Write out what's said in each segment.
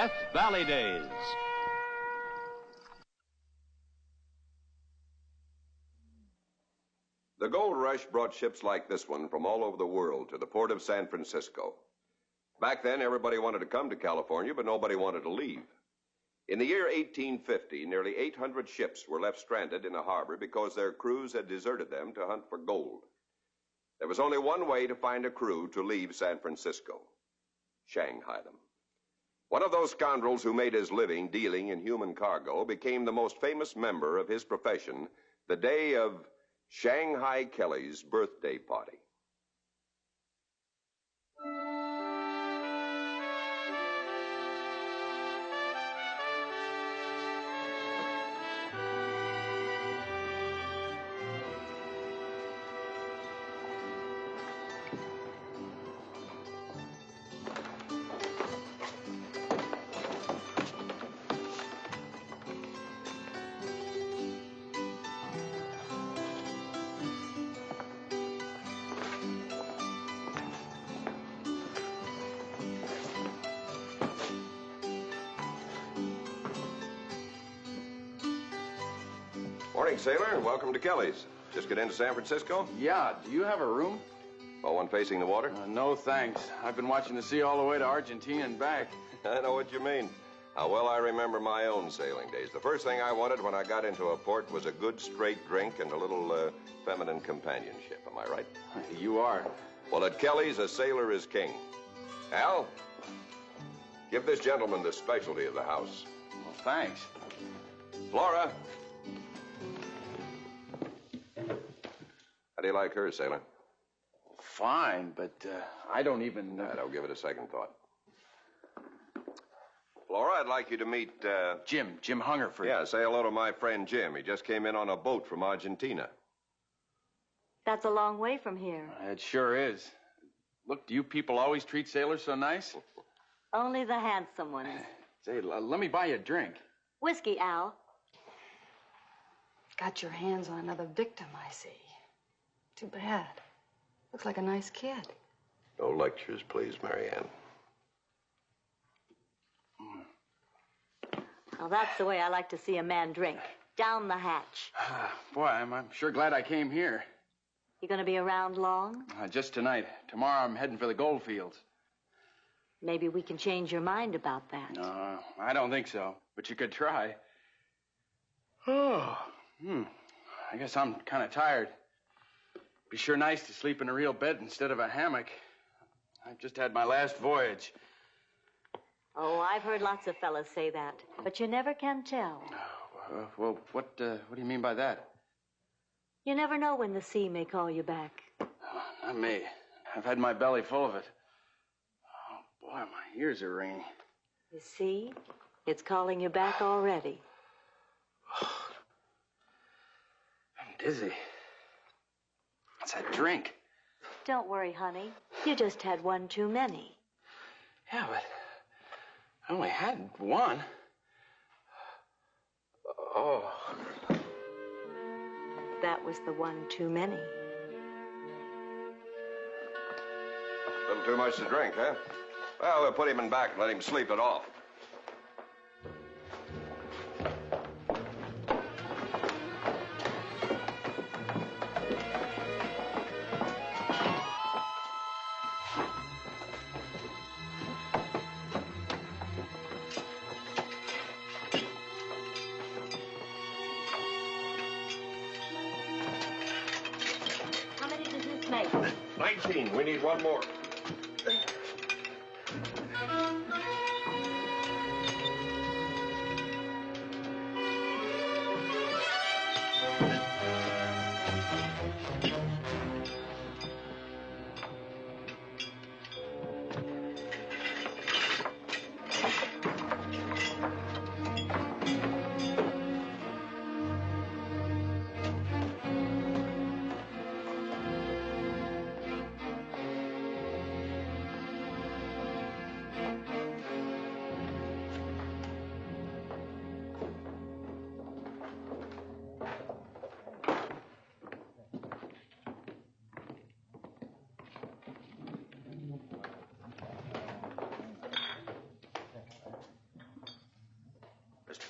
Death Valley Days. The gold rush brought ships like this one from all over the world to the port of San Francisco. Back then, everybody wanted to come to California, but nobody wanted to leave. In the year 1850, nearly 800 ships were left stranded in a harbor because their crews had deserted them to hunt for gold. There was only one way to find a crew to leave San Francisco: Shanghai them. One of those scoundrels who made his living dealing in human cargo became the most famous member of his profession the day of Shanghai Kelly's birthday party. Morning, sailor. Welcome to Kelly's. Just get into San Francisco? Yeah, do you have a room? Oh, one facing the water? No, thanks. I've been watching the sea all the way to Argentina and back. I know what you mean. How well I remember my own sailing days. The first thing I wanted when I got into a port was a good straight drink and a little feminine companionship. Am I right? You are. Well, at Kelly's, a sailor is king. Al, give this gentleman the specialty of the house. Well, thanks. Flora. How do you like her, sailor? Fine, but I don't even... Don't give it a second thought. Flora, I'd like you to meet... Jim Hungerford. Yeah, say hello to my friend Jim. He just came in on a boat from Argentina. That's a long way from here. It sure is. Look, do you people always treat sailors so nice? Only the handsome ones. Say, let me buy you a drink. Whiskey, Al. Got your hands on another victim, I see. Too bad. Looks like a nice kid. No lectures, please, Marianne. Well, that's the way I like to see a man drink. Down the hatch. Boy, I'm sure glad I came here. You gonna be around long? Just tonight. Tomorrow I'm heading for the gold fields. Maybe we can change your mind about that. No, I don't think so. But you could try. Oh, I guess I'm kind of tired. Be sure nice to sleep in a real bed instead of a hammock. I've just had my last voyage. Oh, I've heard lots of fellas say that, but you never can tell. Well, what do you mean by that? You never know when the sea may call you back. Not me. I've had my belly full of it. Oh, boy, my ears are ringing. You see? It's calling you back already. I'm dizzy. What's that drink? Don't worry, honey. You just had one too many. Yeah, but I only had one. Oh. That was the one too many. A little too much to drink, huh? Well, we'll put him in back and let him sleep it off. How many does this make? 19. We need one more.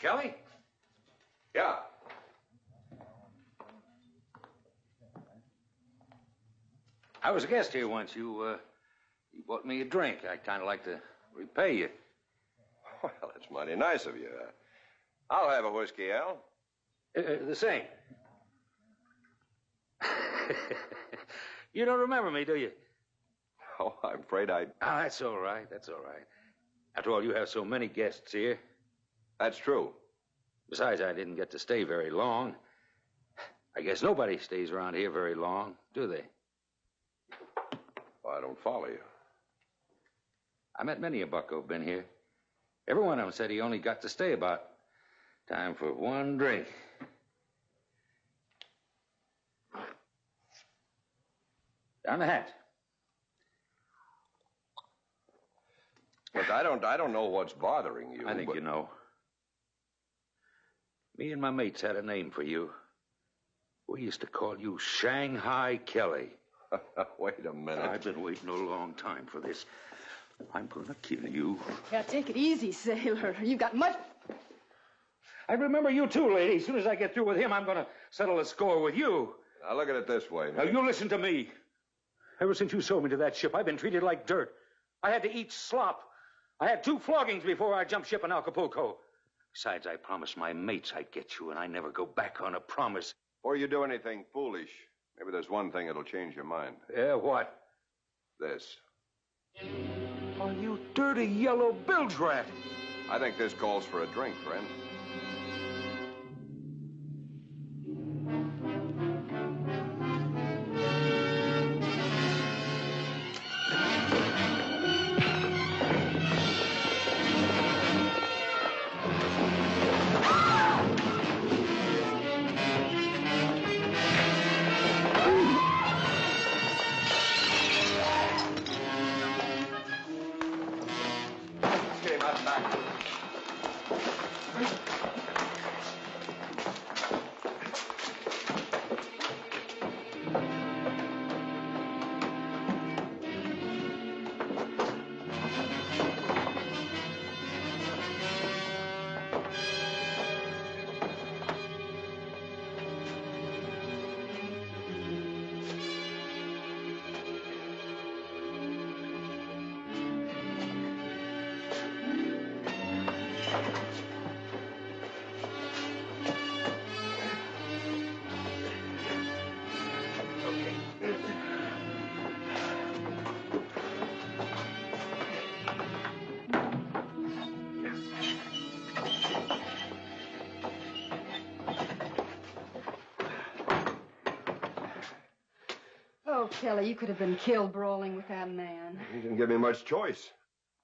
Kelly? Yeah. I was a guest here once. You bought me a drink. I'd kind of like to repay you. Well, that's mighty nice of you. I'll have a whiskey, Al. The same. You don't remember me, do you? Oh, I'm afraid I... Oh, that's all right. That's all right. After all, you have so many guests here. That's true. Besides, I didn't get to stay very long. I guess nobody stays around here very long, do they? Well, I don't follow you. I met many a bucko who've been here. Every one of them said he only got to stay about time for one drink. Down the hatch. Look, I don't know what's bothering you. I think you know. Me and my mates had a name for you. We used to call you Shanghai Kelly. Wait a minute. I've been waiting a long time for this. I'm gonna kill you. Yeah, take it easy, sailor. You've got much... I remember you too, lady. As soon as I get through with him, I'm gonna settle the score with you. Now, look at it this way. Now, you listen to me. Ever since you sold me to that ship, I've been treated like dirt. I had to eat slop. I had 2 floggings before I jumped ship in Acapulco. Besides, I promised my mates I'd get you, and I never go back on a promise. Before you do anything foolish, maybe there's one thing that'll change your mind. Yeah, what? This. Oh, you dirty yellow bilge rat. I think this calls for a drink, friend. Oh, Kelly, you could have been killed brawling with that man. You didn't give me much choice.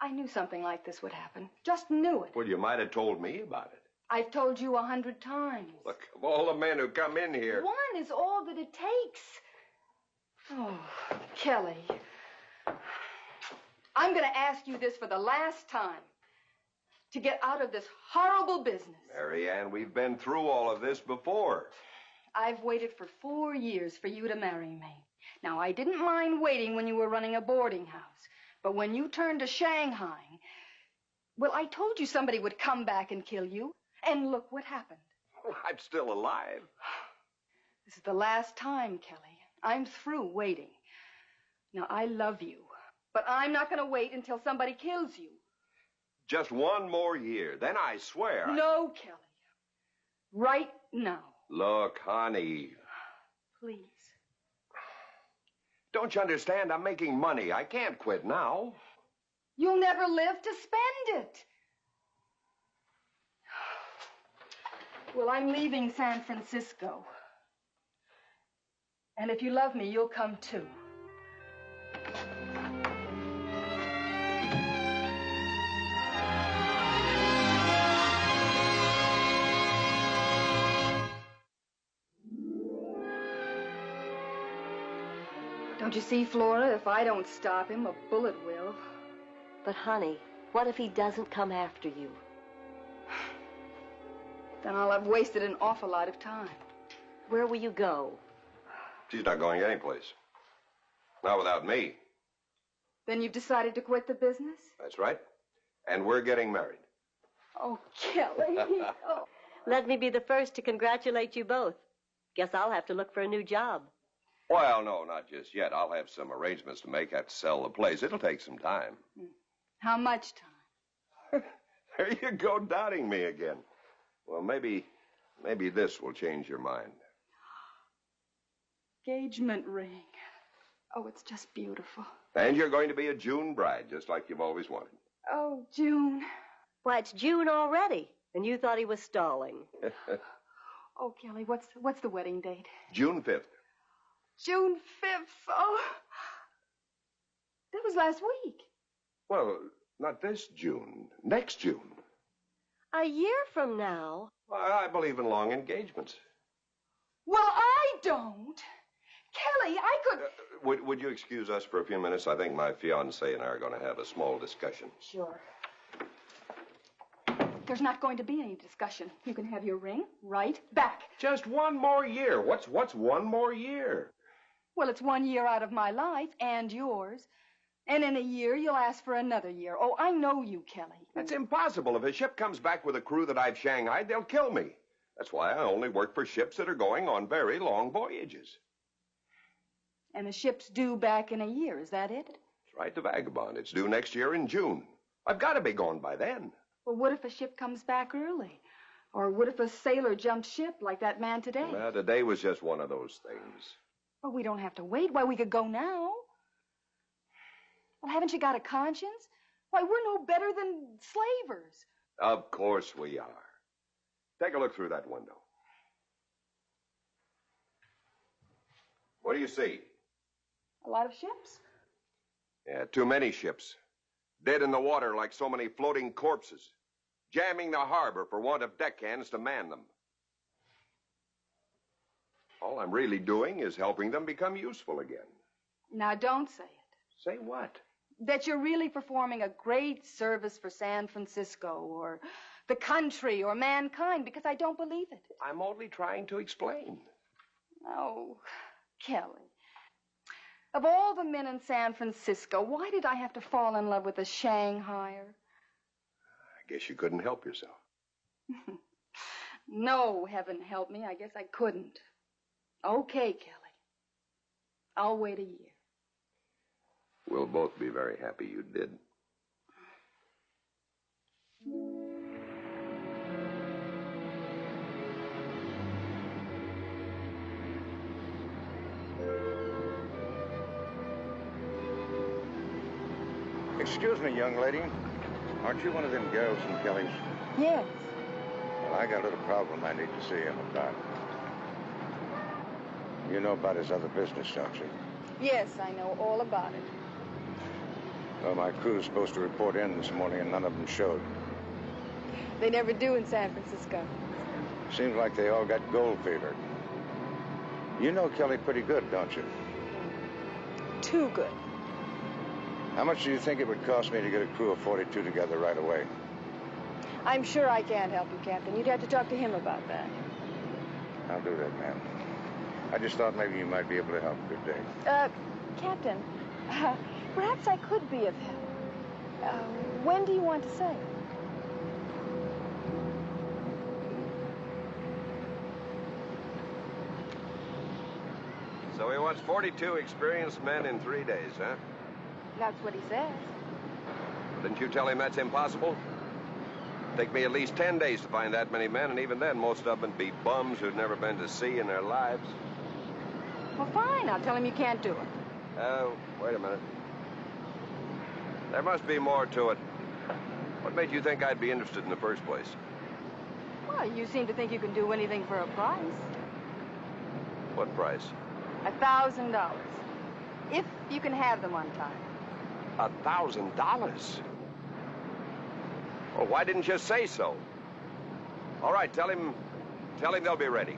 I knew something like this would happen. Just knew it. Well, you might have told me about it. I've told you 100 times. Look, of all the men who come in here... One is all that it takes. Oh, Kelly. I'm going to ask you this for the last time. To get out of this horrible business. Mary Ann, we've been through all of this before. I've waited for 4 years for you to marry me. Now, I didn't mind waiting when you were running a boarding house. But when you turned to Shanghai, well, I told you somebody would come back and kill you. And look what happened. Well, I'm still alive. This is the last time, Kelly. I'm through waiting. Now, I love you. But I'm not going to wait until somebody kills you. Just 1 more year. Then I swear... No, Kelly. Right now. Look, honey. Please. Don't you understand? I'm making money. I can't quit now. You'll never live to spend it. Well, I'm leaving San Francisco. And if you love me, you'll come too. Don't you see, Flora? If I don't stop him, a bullet will. But, honey, what if he doesn't come after you? Then I'll have wasted an awful lot of time. Where will you go? She's not going anyplace. Not without me. Then you've decided to quit the business? That's right. And we're getting married. Oh, Kelly. Oh. Let me be the first to congratulate you both. Guess I'll have to look for a new job. Well, no, not just yet. I'll have some arrangements to make. Have to sell the place. It'll take some time. How much time? There you go, doubting me again. Well, maybe this will change your mind. Engagement ring. Oh, it's just beautiful. And you're going to be a June bride, just like you've always wanted. Oh, June. Why, it's June already, and you thought he was stalling. Oh, Kelly, what's the wedding date? June 5th. June 5th. Oh, that was last week. Well, not this June. Next June. A year from now? Well, I believe in long engagements. Well, I don't. Kelly, I could... Would you excuse us for a few minutes? I think my fiancé and I are going to have a small discussion. Sure. There's not going to be any discussion. You can have your ring right back. Just one more year. What's one more year? Well, it's 1 year out of my life and yours. And in a year, you'll ask for another year. Oh, I know you, Kelly. That's impossible. If a ship comes back with a crew that I've shanghaied, they'll kill me. That's why I only work for ships that are going on very long voyages. And the ship's due back in a year, is that it? That's right, the Vagabond. It's due next year in June. I've got to be gone by then. Well, what if a ship comes back early? Or what if a sailor jumps ship like that man today? Well, today was just one of those things. Well, we don't have to wait. Why, we could go now. Well, haven't you got a conscience? Why, we're no better than slavers. Of course we are. Take a look through that window. What do you see? A lot of ships. Yeah, too many ships. Dead in the water like so many floating corpses. Jamming the harbor for want of deckhands to man them. All I'm really doing is helping them become useful again. Now, don't say it. Say what? That you're really performing a great service for San Francisco or the country or mankind, because I don't believe it. I'm only trying to explain. Oh, Kelly. Of all the men in San Francisco, why did I have to fall in love with a Shanghaier? I guess you couldn't help yourself. No, heaven help me. I guess I couldn't. Okay, Kelly. I'll wait a year. We'll both be very happy you did. Excuse me, young lady. Aren't you one of them girls from Kelly's? Yes. Well, I got a little problem I need to see him about. You know about his other business, don't you? Yes, I know all about it. Well, my crew's supposed to report in this morning, and none of them showed. They never do in San Francisco. Seems like they all got gold fever. You know Kelly pretty good, don't you? Too good. How much do you think it would cost me to get a crew of 42 together right away? I'm sure I can't help you, Captain. You'd have to talk to him about that. I'll do that, ma'am. I just thought maybe you might be able to help. Good day. Captain, perhaps I could be of help. When do you want to say? So he wants 42 experienced men in 3 days, huh? That's what he says. Didn't you tell him that's impossible? Take me at least 10 days to find that many men, and even then, most of them would be bums who'd never been to sea in their lives. Well, fine. I'll tell him you can't do it. Wait a minute. There must be more to it. What made you think I'd be interested in the first place? Well, you seem to think you can do anything for a price. What price? $1,000. If you can have them on time. $1,000? Well, why didn't you say so? All right, tell him they'll be ready.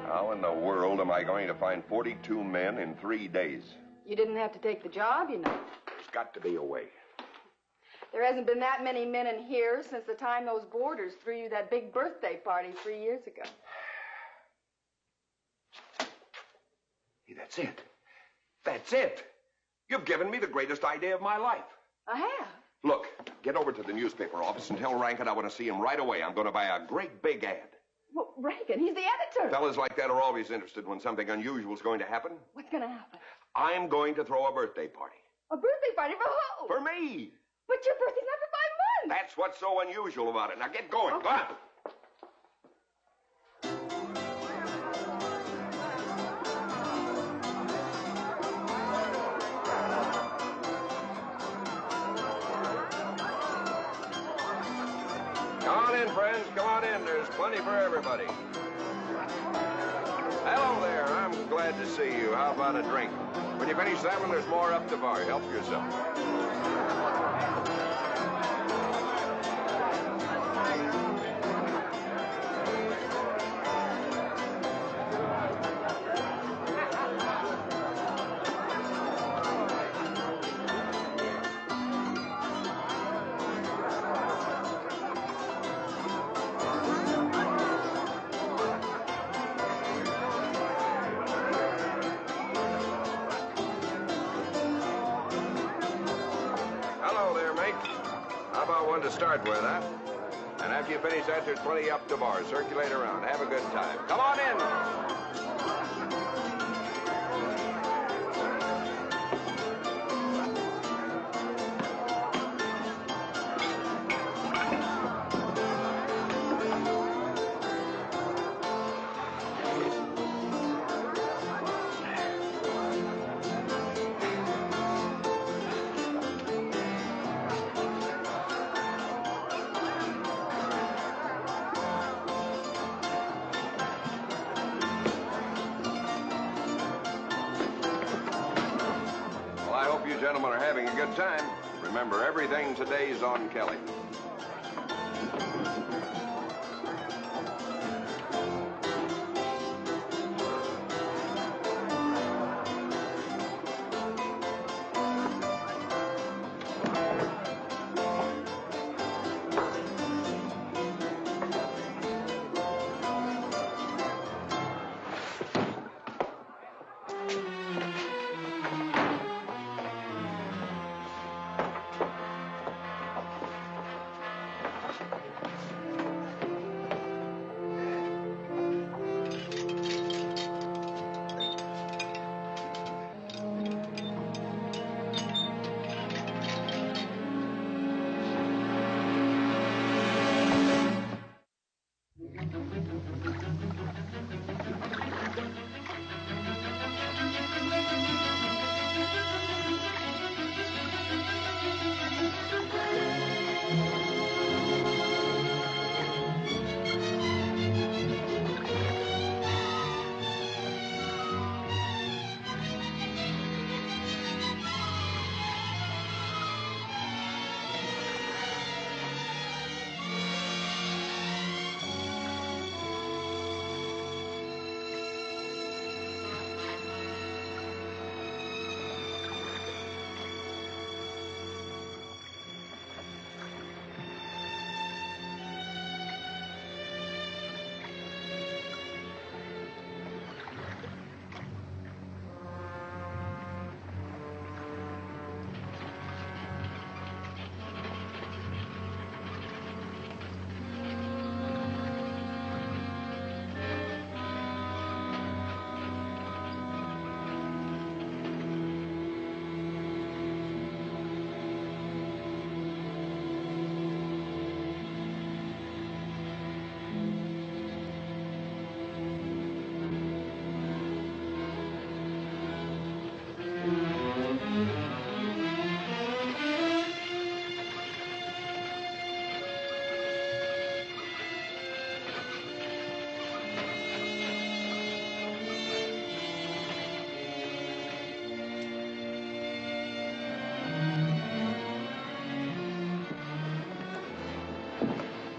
How in the world am I going to find 42 men in 3 days? You didn't have to take the job, you know. There's got to be a way. There hasn't been that many men in here since the time those boarders threw you that big birthday party 3 years ago. Hey, that's it. That's it. You've given me the greatest idea of my life. I have. Look, get over to the newspaper office and tell Rankin I want to see him right away. I'm going to buy a great big ad. Well, Rankin, he's the editor. Fellas like that are always interested when something unusual is going to happen. What's going to happen? I'm going to throw a birthday party. A birthday party for who? For me. But your birthday's not for 5 months. That's what's so unusual about it. Now get going. Okay. Go on. Come on in, friends. Come on in. There's plenty for everybody. Hello there. I'm glad to see you. How about a drink? When you finish that one, there's more up the bar. Help yourself. To start with, huh? And after you finish that, there's plenty up the bar. Circulate around. Have a good time. Come on in. Gentlemen are having a good time. Remember, everything today's on Kelly.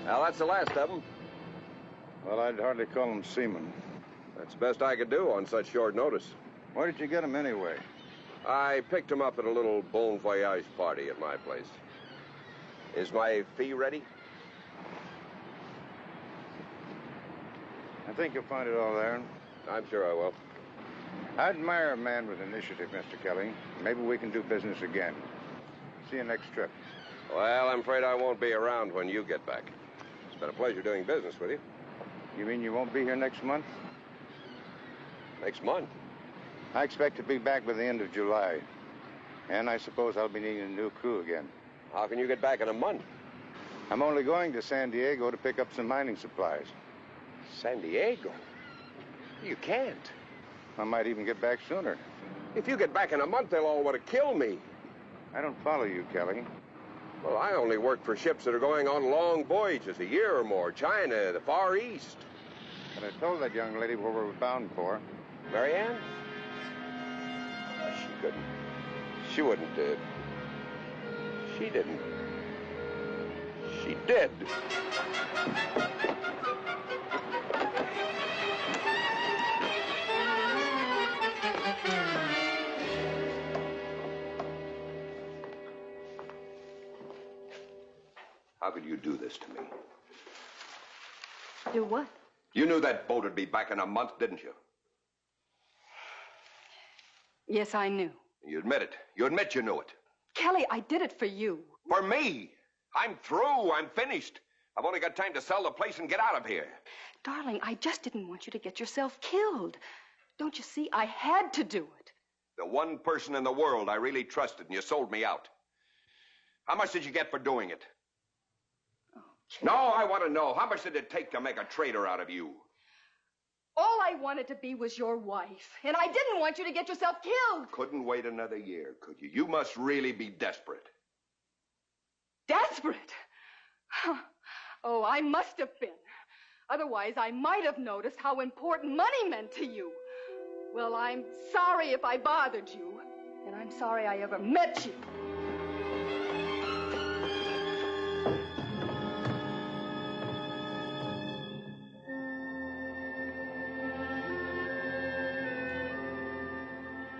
Well, that's the last of them. Well, I'd hardly call them seamen. That's the best I could do on such short notice. Where did you get them anyway? I picked them up at a little bon voyage party at my place. Is my fee ready? I think you'll find it all there. I'm sure I will. I admire a man with initiative, Mr. Kelly. Maybe we can do business again. See you next trip. Well, I'm afraid I won't be around when you get back. It's been a pleasure doing business with you. You mean you won't be here next month? Next month? I expect to be back by the end of July. And I suppose I'll be needing a new crew again. How can you get back in a month? I'm only going to San Diego to pick up some mining supplies. San Diego? You can't. I might even get back sooner. If you get back in a month, they'll all want to kill me. I don't follow you, Kelly. Well, I only work for ships that are going on long voyages, a year or more. China, the Far East. But I told that young lady where we were bound for. Mary Ann? She couldn't. She wouldn't. She didn't. She did. How could you do this to me? Do what? You knew that boat would be back in a month, didn't you? Yes, I knew. You admit it. You admit you knew it. Kelly, I did it for you. For me. I'm through. I'm finished. I've only got time to sell the place and get out of here. Darling, I just didn't want you to get yourself killed. Don't you see? I had to do it. The one person in the world I really trusted, and you sold me out. How much did you get for doing it? Oh, No, I want to know. How much did it take to make a traitor out of you? All I wanted to be was your wife, and I didn't want you to get yourself killed. Couldn't wait another year, could you? You must really be desperate. Desperate? Oh, I must have been. Otherwise, I might have noticed how important money meant to you. Well, I'm sorry if I bothered you, and I'm sorry I ever met you.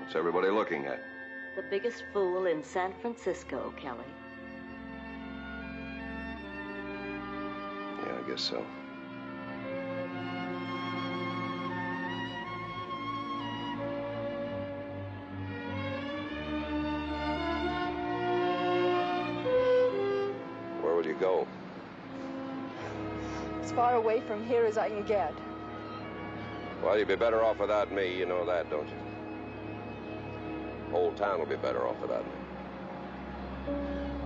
What's everybody looking at? The biggest fool in San Francisco, Kelly. Yeah, I guess so. Where will you go? As far away from here as I can get. Well, you'd be better off without me. You know that, don't you? The whole town will be better off without me.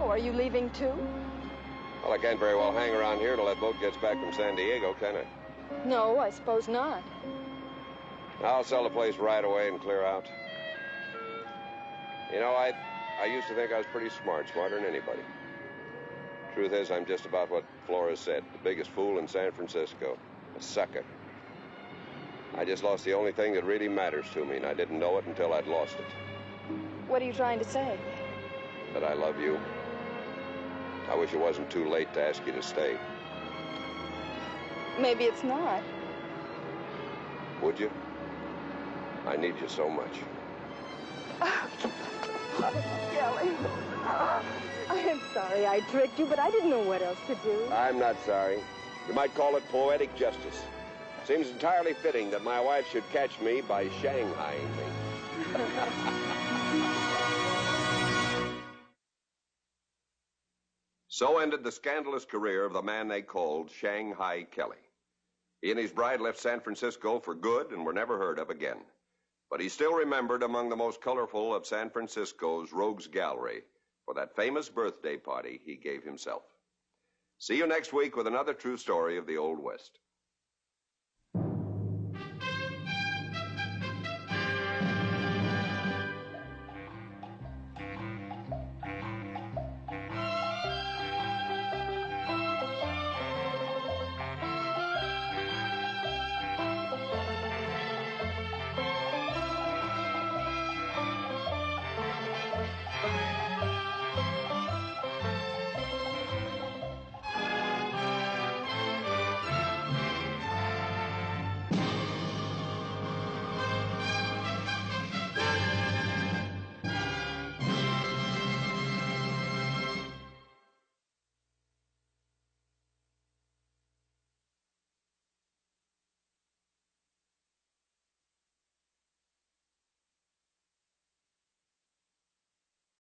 Oh, are you leaving too? Well, I can't very well hang around here till that boat gets back from San Diego, can I? No, I suppose not. I'll sell the place right away and clear out. You know, I used to think I was pretty smart, smarter than anybody. Truth is, I'm just about what Flores said, the biggest fool in San Francisco. A sucker. I just lost the only thing that really matters to me, and I didn't know it until I'd lost it. What are you trying to say? That I love you. I wish it wasn't too late to ask you to stay. Maybe it's not. Would you? I need you so much. Kelly. I am sorry I tricked you, but I didn't know what else to do. I'm not sorry. You might call it poetic justice. Seems entirely fitting that my wife should catch me by Shanghaiing me. So ended the scandalous career of the man they called Shanghai Kelly. He and his bride left San Francisco for good and were never heard of again. But he's still remembered among the most colorful of San Francisco's rogues gallery for that famous birthday party he gave himself. See you next week with another true story of the Old West.